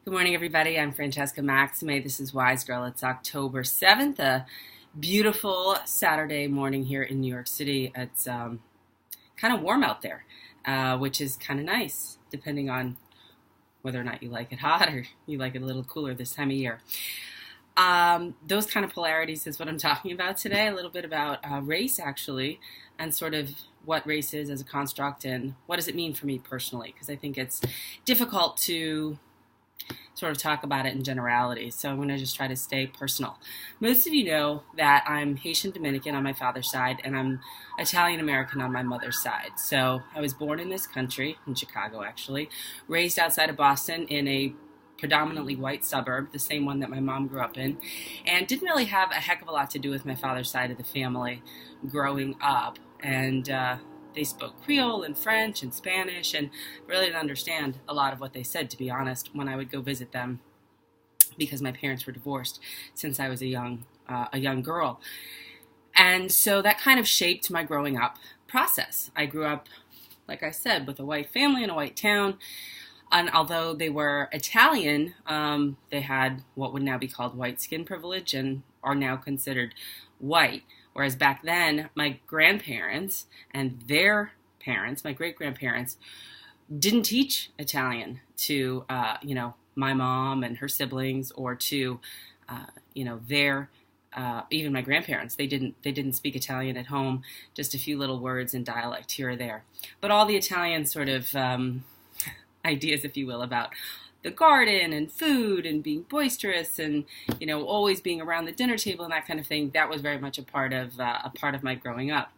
Good morning, everybody. I'm Francesca Maxime. This is Wise Girl. It's October 7th, a beautiful Saturday morning here in New York City. It's kind of warm out there, which is kind of nice, depending on whether or not you like it hot or you like it a little cooler this time of year. Those kind of polarities is what I'm talking about today, a little bit about race, actually, and sort of what race is as a construct and what does it mean for me personally, because I think it's difficult to sort of talk about it in generalities. So I'm going to just try to stay personal. Most of you know that I'm Haitian Dominican on my father's side, and I'm Italian American on my mother's side. So I was born in this country, in Chicago actually, raised outside of Boston in a predominantly white suburb, the same one that my mom grew up in, and didn't really have a heck of a lot to do with my father's side of the family growing up. And they spoke Creole and French and Spanish, and really didn't understand a lot of what they said, to be honest, when I would go visit them, because my parents were divorced since I was a young girl. And so that kind of shaped my growing up process. I grew up, like I said, with a white family in a white town. And although they were Italian, they had what would now be called white skin privilege and are now considered white. Whereas back then, my grandparents and their parents, my great-grandparents, didn't teach Italian to, my mom and her siblings, or to, their, even my grandparents. They didn't speak Italian at home, just a few little words in dialect here or there. But all the Italian sort of ideas, if you will, about the garden and food and being boisterous and, always being around the dinner table and that kind of thing, that was very much a part of my growing up.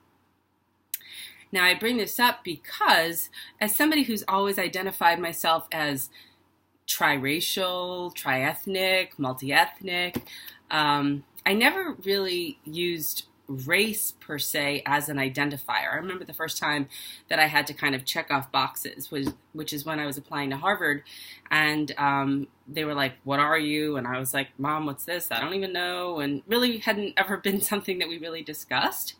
Now, I bring this up because as somebody who's always identified myself as triracial, triethnic, multi-ethnic, I never really used race per se as an identifier. I remember the first time that I had to kind of check off boxes, which is when I was applying to Harvard, and they were like, "What are you?" And I was like, "Mom, what's this? I don't even know," and really hadn't ever been something that we really discussed.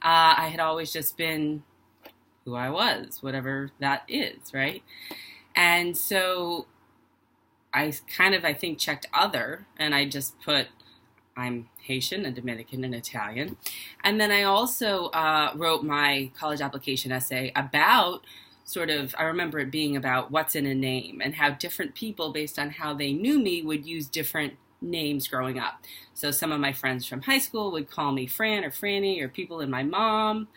I had always just been who I was, whatever that is, right? And so I think, checked other, and I just put, I'm Haitian and Dominican and Italian. And then I also wrote my college application essay about I remember it being about what's in a name and how different people, based on how they knew me, would use different names growing up. So some of my friends from high school would call me Fran or Franny, or people in my mom's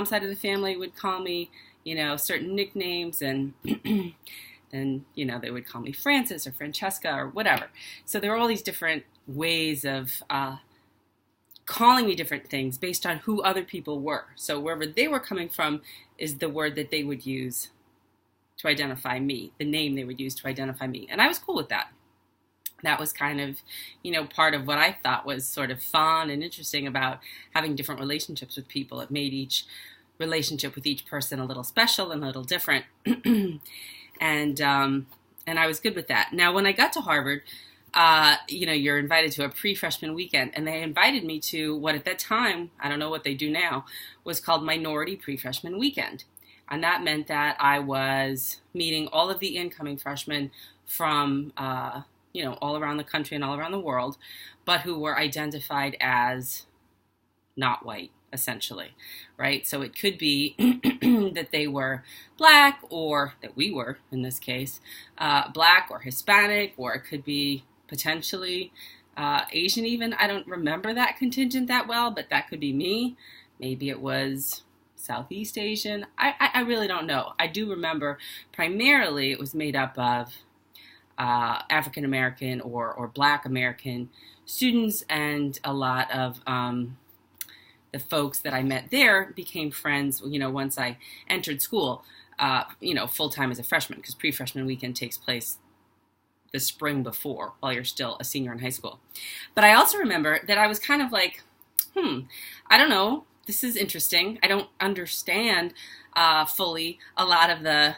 side of the family would call me, certain nicknames, and then, they would call me Francis or Francesca or whatever. So there were all these different ways of calling me different things based on who other people were. So wherever they were coming from is the word that they would use to identify me, the name they would use to identify me. And I was cool with that. That was kind of, part of what I thought was sort of fun and interesting about having different relationships with people. It made each relationship with each person a little special and a little different. And I was good with that. Now, when I got to Harvard, you're invited to a PreFreshman Weekend, and they invited me to what at that time, I don't know what they do now, was called Minority PreFreshman Weekend. And that meant that I was meeting all of the incoming freshmen from, all around the country and all around the world, but who were identified as not white, essentially, right? So it could be that they were black, or that we were, in this case, black or Hispanic, or it could be potentially Asian even. I don't remember that contingent that well, but that could be me. Maybe it was Southeast Asian. I really don't know. I do remember primarily it was made up of African American or Black American students, and a lot of the folks that I met there became friends, once I entered school, full-time as a freshman, because pre-freshman weekend takes place the spring before, while you're still a senior in high school. But I also remember that I was kind of like, I don't know, this is interesting. I don't understand fully a lot of the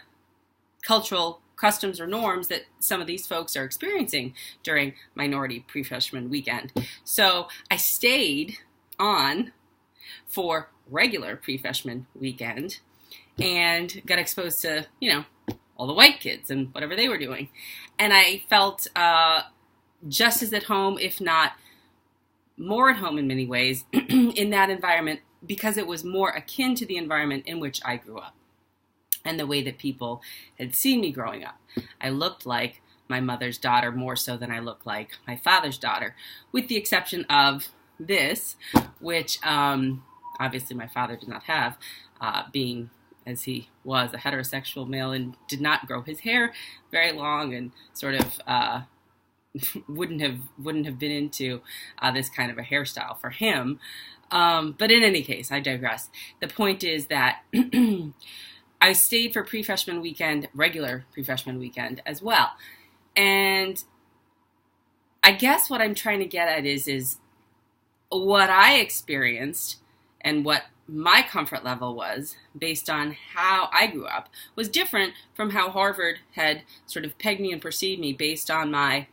cultural customs or norms that some of these folks are experiencing during Minority Pre-Freshman Weekend. So I stayed on for regular Pre-Freshman Weekend and got exposed to, all the white kids and whatever they were doing. And I felt just as at home, if not more at home in many ways, in that environment, because it was more akin to the environment in which I grew up and the way that people had seen me growing up. I looked like my mother's daughter more so than I looked like my father's daughter, with the exception of this, which obviously my father did not have, being as he was a heterosexual male and did not grow his hair very long and sort of wouldn't have been into this kind of a hairstyle for him. But in any case, I digress. The point is that I stayed for PreFreshman Weekend, regular PreFreshman Weekend as well. And I guess what I'm trying to get at is what I experienced and what my comfort level was based on how I grew up was different from how Harvard had sort of pegged me and perceived me based on my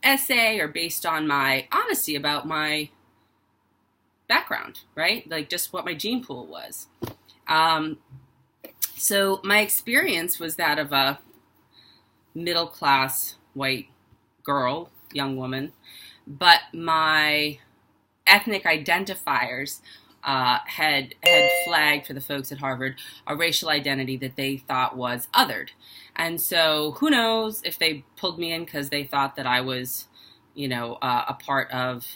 essay or based on my honesty about my background, right? Like just what my gene pool was. So my experience was that of a middle-class white girl, young woman, but my ethnic identifiers had flagged for the folks at Harvard a racial identity that they thought was othered. And so who knows if they pulled me in because they thought that I was, a part of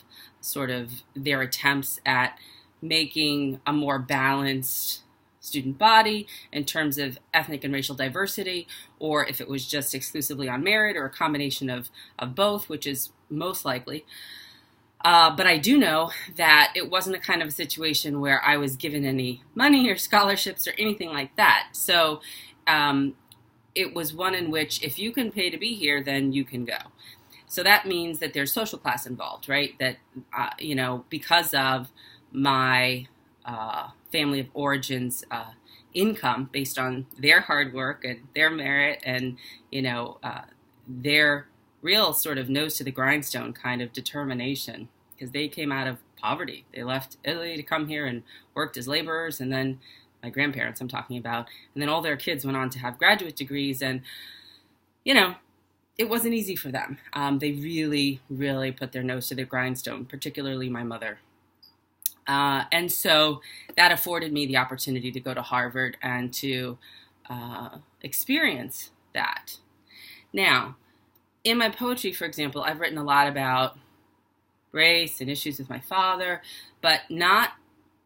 sort of their attempts at making a more balanced student body in terms of ethnic and racial diversity, or if it was just exclusively on merit or a combination of both, which is most likely. But I do know that it wasn't a kind of a situation where I was given any money or scholarships or anything like that. So it was one in which if you can pay to be here, then you can go. So that means that there's social class involved, right? That, because of my family of origins income based on their hard work and their merit and, their real sort of nose to the grindstone kind of determination, because they came out of poverty. They left Italy to come here and worked as laborers, and then my grandparents I'm talking about, and then all their kids went on to have graduate degrees, and, it wasn't easy for them. They really, really put their nose to the grindstone, particularly my mother. And so that afforded me the opportunity to go to Harvard and to experience that. Now, in my poetry, for example, I've written a lot about race and issues with my father, but not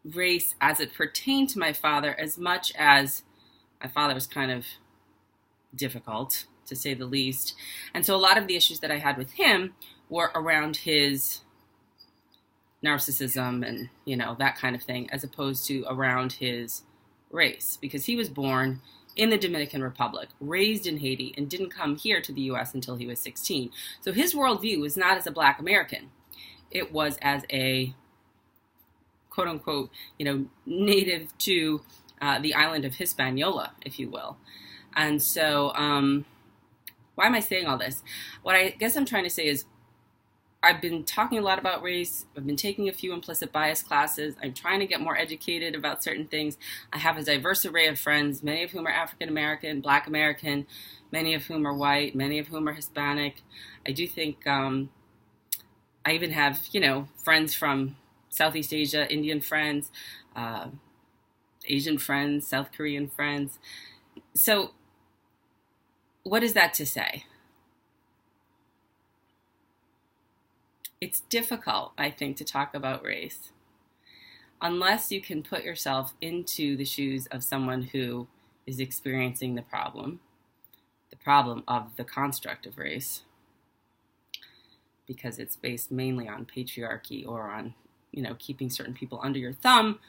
race as it pertained to my father as much as my father was kind of difficult, to say the least. And so a lot of the issues that I had with him were around his narcissism and, that kind of thing, as opposed to around his race, because he was born in the Dominican Republic, raised in Haiti, and didn't come here to the U.S. until he was 16. So his worldview was not as a Black American. It was as a, quote unquote, native to the island of Hispaniola, if you will. And so, why am I saying all this? What I guess I'm trying to say is I've been talking a lot about race. I've been taking a few implicit bias classes. I'm trying to get more educated about certain things. I have a diverse array of friends, many of whom are African American, Black American, many of whom are white, many of whom are Hispanic. I do think I even have, friends from Southeast Asia, Indian friends, Asian friends, South Korean friends. So what is that to say? It's difficult, I think, to talk about race unless you can put yourself into the shoes of someone who is experiencing the problem of the construct of race, because it's based mainly on patriarchy or on, keeping certain people under your thumb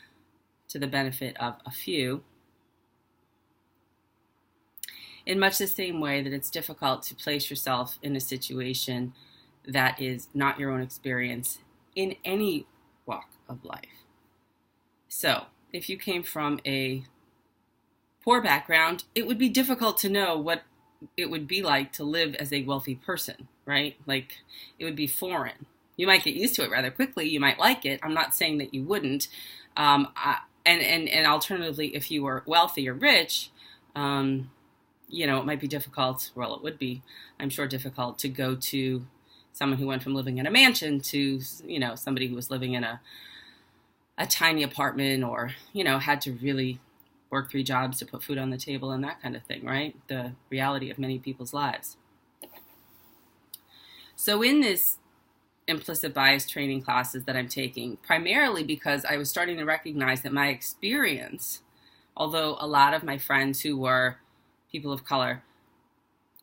to the benefit of a few. In much the same way that it's difficult to place yourself in a situation that is not your own experience in any walk of life. So, if you came from a poor background, it would be difficult to know what it would be like to live as a wealthy person, right? Like, it would be foreign. You might get used to it rather quickly. You might like it. I'm not saying that you wouldn't. And alternatively, if you were wealthy or rich, it might be difficult, well, it would be, I'm sure, difficult to go to someone who went from living in a mansion to, somebody who was living in a tiny apartment, or, had to really work 3 jobs to put food on the table and that kind of thing, right? The reality of many people's lives. So in this implicit bias training classes that I'm taking, primarily because I was starting to recognize that my experience, although a lot of my friends who were people of color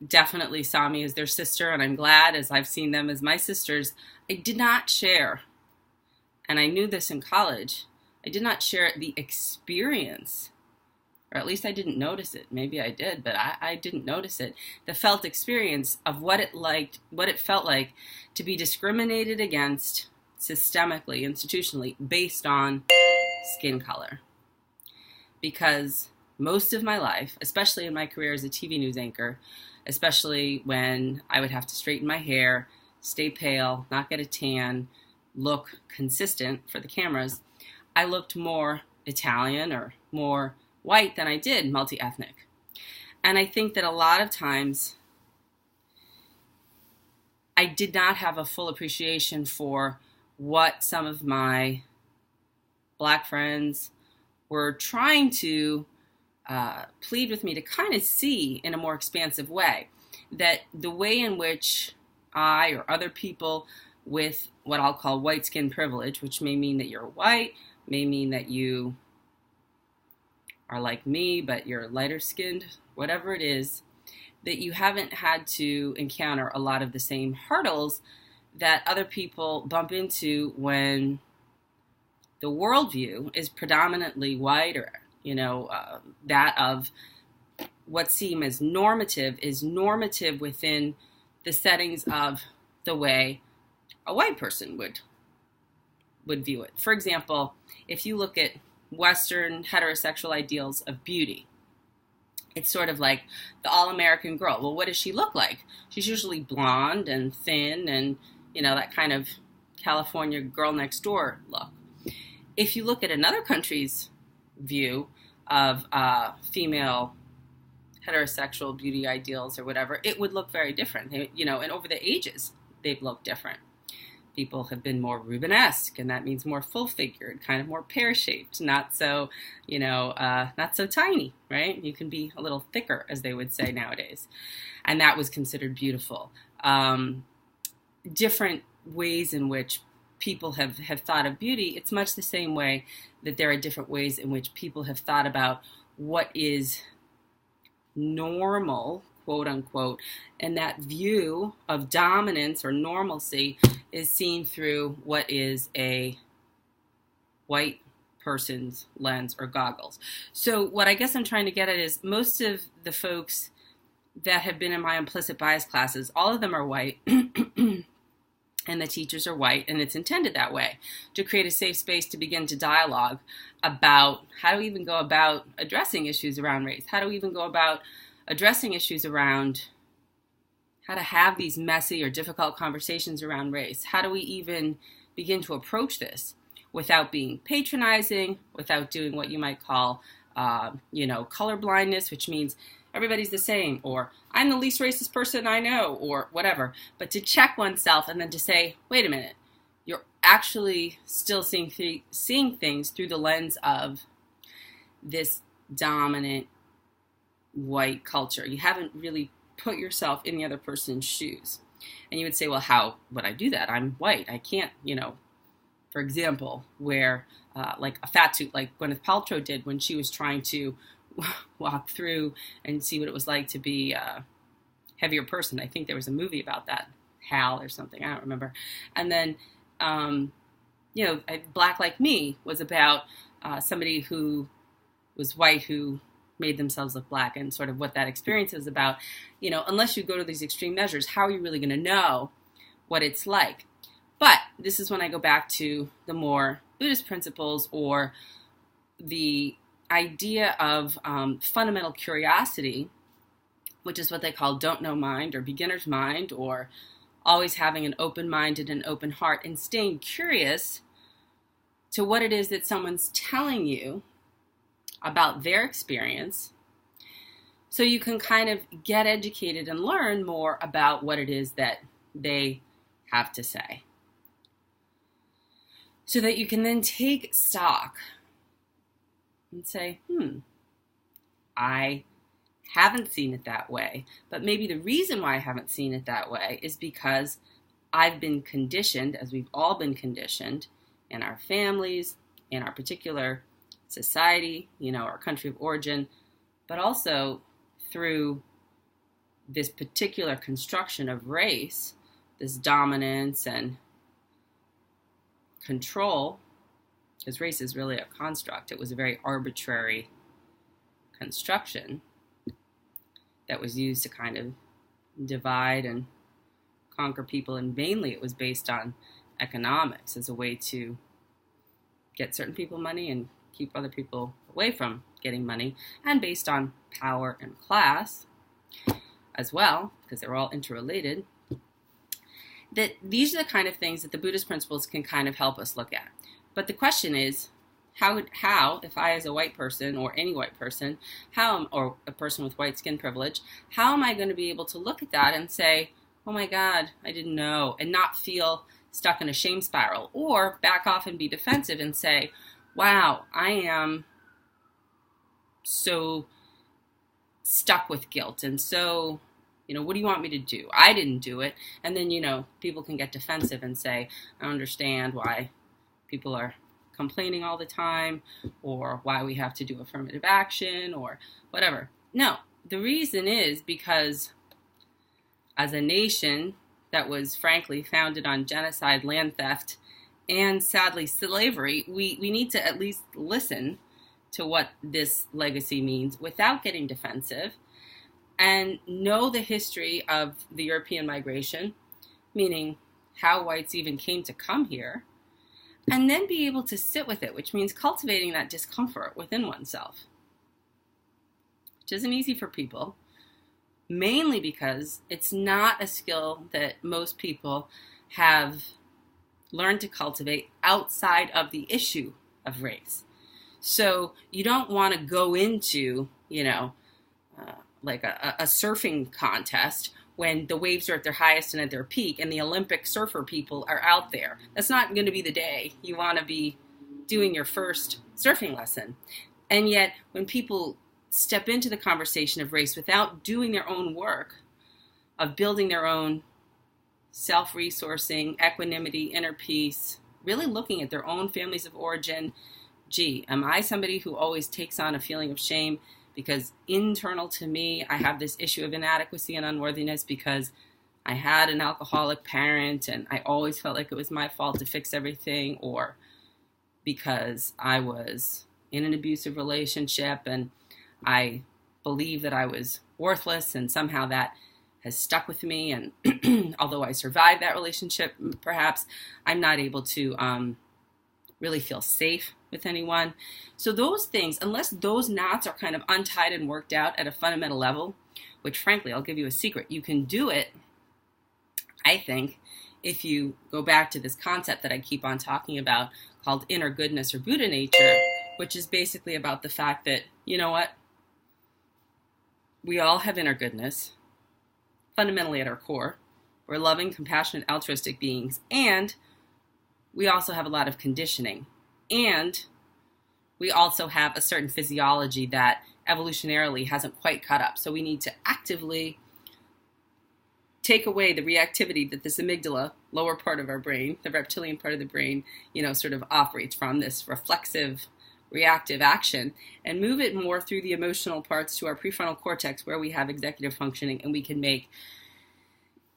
definitely saw me as their sister, and I'm glad, as I've seen them as my sisters, I did not share, and I knew this in college, I did not share the experience, or at least I didn't notice it. Maybe I did, but I didn't notice it. The felt experience of what it felt like to be discriminated against systemically, institutionally, based on skin color. Because most of my life, especially in my career as a TV news anchor, especially when I would have to straighten my hair, stay pale, not get a tan, look consistent for the cameras, I looked more Italian or more white than I did multi-ethnic. And I think that a lot of times I did not have a full appreciation for what some of my Black friends were trying to plead with me to kind of see in a more expansive way, that the way in which I or other people with what I'll call white skin privilege, which may mean that you're white, may mean that you are like me, but you're lighter skinned, whatever it is, that you haven't had to encounter a lot of the same hurdles that other people bump into when the worldview is predominantly white, or, that of what seem as normative is normative within the settings of the way a white person would view it. For example, if you look at Western heterosexual ideals of beauty, it's sort of like the all-American girl. Well, what does she look like? She's usually blonde and thin and, that kind of California girl next door look. If you look at another country's view of female heterosexual beauty ideals or whatever, it would look very different. And over the ages, they've looked different. People have been more Rubenesque, and that means more full-figured, kind of more pear-shaped, not so, not so tiny, right? You can be a little thicker, as they would say nowadays. And that was considered beautiful. Different ways in which people have thought of beauty, it's much the same way that there are different ways in which people have thought about what is normal, quote unquote, and that view of dominance or normalcy is seen through what is a white person's lens or goggles. So what I guess I'm trying to get at is most of the folks that have been in my implicit bias classes, all of them are white, and the teachers are white, and it's intended that way, to create a safe space to begin to dialogue about how to even go about addressing issues around race, how to even go about addressing issues around how to have these messy or difficult conversations around race. How do we even begin to approach this without being patronizing, without doing what you might call, color blindness, which means everybody's the same, or I'm the least racist person I know, or whatever. But to check oneself and then to say, wait a minute, you're actually still seeing things through the lens of this dominant white culture. You haven't really put yourself in the other person's shoes. And you would say, well, how would I do that? I'm white. I can't, for example, wear like a fat suit like Gwyneth Paltrow did when she was trying to walk through and see what it was like to be a heavier person. I think there was a movie about that, Hal or something. I don't remember. And then, Black Like Me was about somebody who was white who made themselves look black, and sort of what that experience is about. Unless you go to these extreme measures, how are you really going to know what it's like? But this is when I go back to the more Buddhist principles, or the idea of fundamental curiosity, which is what they call don't know mind, or beginner's mind, or always having an open mind and an open heart, and staying curious to what it is that someone's telling you about their experience, so you can kind of get educated and learn more about what it is that they have to say, so that you can then take stock and say, I haven't seen it that way, but maybe the reason why I haven't seen it that way is because I've been conditioned, as we've all been conditioned in our families, in our particular society, our country of origin, but also through this particular construction of race, this dominance and control, because race is really a construct. It was a very arbitrary construction that was used to kind of divide and conquer people, and mainly it was based on economics as a way to get certain people money and keep other people away from getting money, and based on power and class as well, because they're all interrelated. That these are the kind of things that the Buddhist principles can kind of help us look at. But the question is, how, if I as a white person, or any white person, or a person with white skin privilege, how am I going to be able to look at that and say, oh my God, I didn't know, and not feel stuck in a shame spiral, or back off and be defensive and say, wow, I am so stuck with guilt, and so, what do you want me to do? I didn't do it. And then, people can get defensive and say, I understand why people are complaining all the time, or why we have to do affirmative action, or whatever. No, the reason is because as a nation that was frankly founded on genocide, land theft, and sadly slavery, we need to at least listen to what this legacy means without getting defensive, and know the history of the European migration, meaning how whites even came to come here, and then be able to sit with it, which means cultivating that discomfort within oneself, which isn't easy for people, mainly because it's not a skill that most people have learned to cultivate outside of the issue of race. So you don't want to go into, like a surfing contest when the waves are at their highest and at their peak and the Olympic surfer people are out there. That's not going to be the day you want to be doing your first surfing lesson. And yet when people step into the conversation of race without doing their own work of building their own self-resourcing, equanimity, inner peace, really looking at their own families of origin, am I somebody who always takes on a feeling of shame because internal to me, I have this issue of inadequacy and unworthiness because I had an alcoholic parent and I always felt like it was my fault to fix everything, or because I was in an abusive relationship and I believe that I was worthless and somehow that has stuck with me, and although I survived that relationship, perhaps I'm not able to really feel safe with anyone. So those things, unless those knots are kind of untied and worked out at a fundamental level, which frankly, I'll give you a secret, you can do it, I think, if you go back to this concept that I keep on talking about called inner goodness or Buddha nature, which is basically about the fact that, we all have inner goodness, fundamentally at our core. We're loving, compassionate, altruistic beings, and we also have a lot of conditioning, and we also have a certain physiology that evolutionarily hasn't quite caught up. So we need to actively take away the reactivity that this amygdala, lower part of our brain, the reptilian part of the brain, sort of operates from, this reflexive, reactive action, and move it more through the emotional parts to our prefrontal cortex, where we have executive functioning, and we can make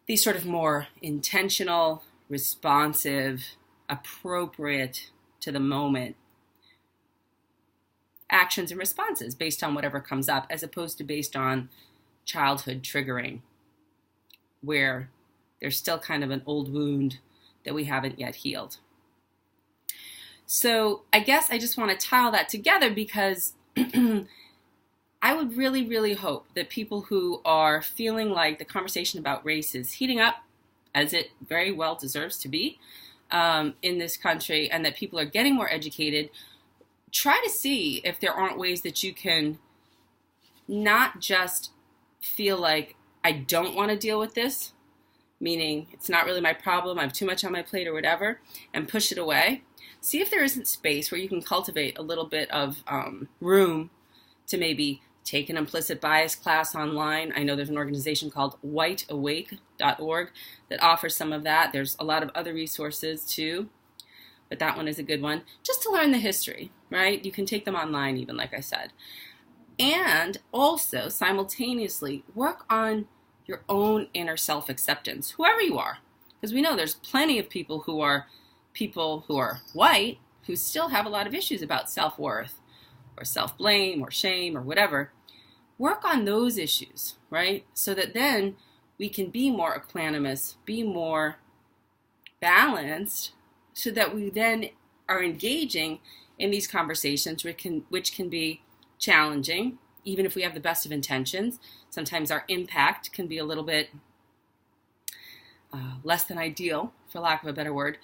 these sort of more intentional, responsive, appropriate to the moment actions and responses based on whatever comes up, as opposed to based on childhood triggering, where there's still kind of an old wound that we haven't yet healed. So I guess I just want to tie all that together because I would really, really hope that people who are feeling like the conversation about race is heating up, as it very well deserves to be in this country, and that people are getting more educated, try to see if there aren't ways that you can not just feel like I don't want to deal with this, meaning it's not really my problem, I have too much on my plate or whatever, and push it away. See if there isn't space where you can cultivate a little bit of room to maybe take an implicit bias class online. I know there's an organization called whiteawake.org that offers some of that. There's a lot of other resources too, but that one is a good one. Just to learn the history, right? You can take them online even, like I said. And also, simultaneously, work on your own inner self-acceptance, whoever you are. Because we know there's plenty of people who are white who still have a lot of issues about self-worth or self-blame or shame or whatever. Work on those issues, right? So that then we can be more equanimous, be more balanced, so that we then are engaging in these conversations which can be challenging, even if we have the best of intentions. Sometimes our impact can be a little bit less than ideal, for lack of a better word,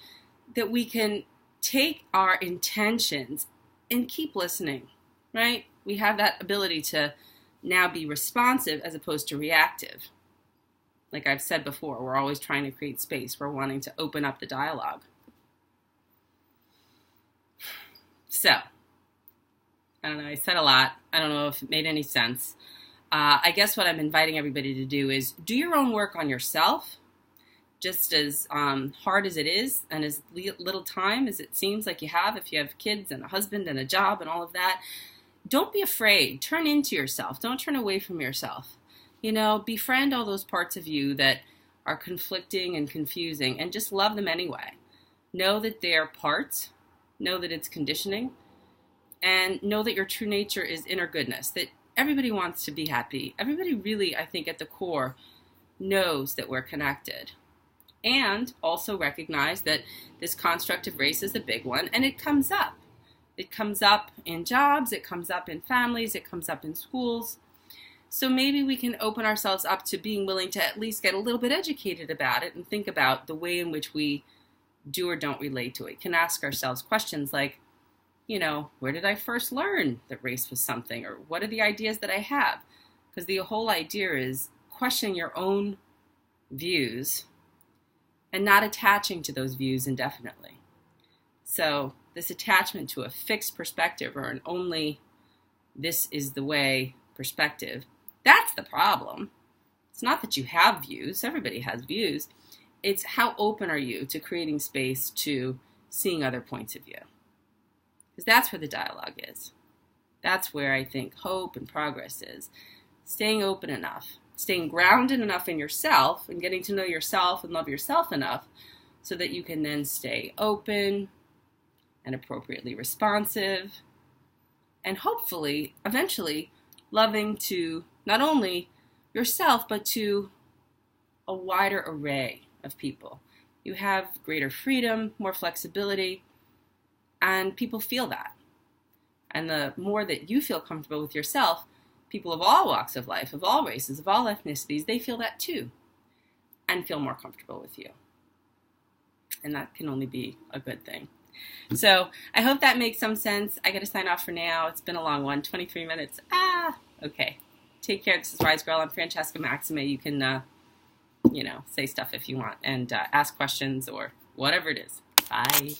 that we can take our intentions and keep listening, right? We have that ability to now be responsive as opposed to reactive. Like I've said before, we're always trying to create space. We're wanting to open up the dialogue. So, I don't know, I said a lot. I don't know if it made any sense. I guess what I'm inviting everybody to do is do your own work on yourself, just as hard as it is and as little time as it seems like you have if you have kids and a husband and a job and all of that. Don't be afraid. Turn into yourself. Don't turn away from yourself. You know, befriend all those parts of you that are conflicting and confusing and just love them anyway. Know that they are parts. Know that it's conditioning. And know that your true nature is inner goodness, that everybody wants to be happy. Everybody really, I think, at the core knows that we're connected. And also recognize that this construct of race is a big one, and it comes up. It comes up in jobs, it comes up in families, it comes up in schools. So maybe we can open ourselves up to being willing to at least get a little bit educated about it and think about the way in which we do or don't relate to it. We can ask ourselves questions like, you know, where did I first learn that race was something? Or what are the ideas that I have? Because the whole idea is questioning your own views and not attaching to those views indefinitely. So this attachment to a fixed perspective or an only this is the way perspective, that's the problem. It's not that you have views. Everybody has views. It's how open are you to creating space to seeing other points of view. Because that's where the dialogue is. That's where I think hope and progress is. Staying open enough, staying grounded enough in yourself and getting to know yourself and love yourself enough so that you can then stay open and appropriately responsive and hopefully, eventually, loving to not only yourself but to a wider array of people. You have greater freedom, more flexibility, and people feel that. And the more that you feel comfortable with yourself, people of all walks of life, of all races, of all ethnicities, they feel that too and feel more comfortable with you. And that can only be a good thing. So I hope that makes some sense. I got to sign off for now. It's been a long one, 23 minutes. Okay. Take care. This is Wise Girl. I'm Francesca Maxime. You can, say stuff if you want and ask questions or whatever it is. Bye.